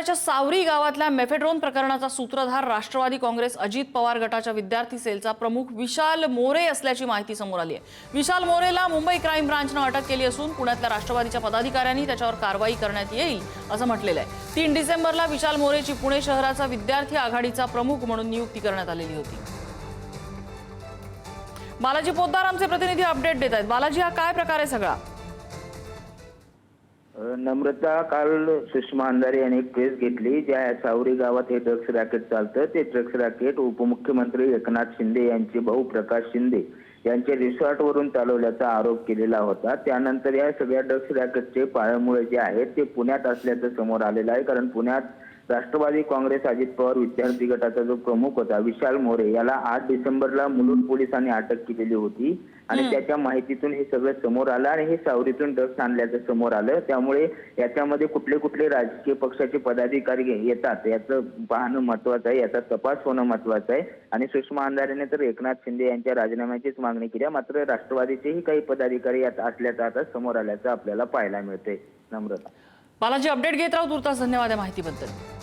शहराच्या सावरी गावातल्या मेफेड्रोन प्रकरणाचा सूत्रधार राष्ट्रवादी काँग्रेस अजित पवार गटाच्या विद्यार्थी सेलचा प्रमुख विशाल मोरे असल्याची माहिती समोर आली आहे। विशाल मोरेला मुंबई क्राईम ब्रांचने अटक केली असून पुण्यातल्या राष्ट्रवादीच्या पदाधिकाऱ्यांनी त्याच्यावर कारवाई करण्यात येईल असं म्हटलेलं आहे। 3 डिसेंबरला विशाल मोरेची पुणे शहराचा विद्यार्थी आघाडीचा प्रमुख म्हणून नियुक्ती करण्यात आलेली होती। बालाजी पोद्दार आमचे प्रतिनिधी अपडेट देत आहेत। बालाजी, हा काय प्रकार आहे सगळा? नम्रता, काल सुषमा अंधारे यांनी एक केस घेतली ज्या सावरी गावात हे ड्रग्स रॅकेट चालतं। ते ड्रग्स रॅकेट उपमुख्यमंत्री एकनाथ शिंदे यांचे भाऊ प्रकाश शिंदे यांच्या रिसॉर्टवरून चालवल्याचा आरोप केलेला होता। त्यानंतर या सगळ्या ड्रग्स रॅकेटचे पाळमुळे जे आहेत ते पुण्यात असल्याचं समोर आलेलं आहे। कारण पुण्यात राष्ट्रवादी काँग्रेस अजित पवार विद्यार्थी गटाचा जो प्रमुख होता विशाल मोरे याला 8 डिसेंबरला मुलुंड पोलिसांनी अटक केलेली होती आणि त्याच्या माहितीतून हे सगळं समोर आलं आणि हे सावरीतून ड्रग्स आणल्याचं समोर आलं। त्यामुळे याच्यामध्ये कुठले कुठले राजकीय पक्षाचे पदाधिकारी येतात याचं पाहणं महत्त्वाचं आहे, याचा तपास होणं महत्त्वाचं आहे। आणि सुषमा अंधारेने तर एकनाथ शिंदे यांच्या राजीनाम्याचीच मागणी केली, मात्र राष्ट्रवादीचेही काही पदाधिकारी असल्याचं आता समोर आल्याचं आपल्याला पाहायला मिळते। नम्रता, बालाजी, अपडेट घेत राहू तुर्तास। धन्यवाद या माहितीबद्दल।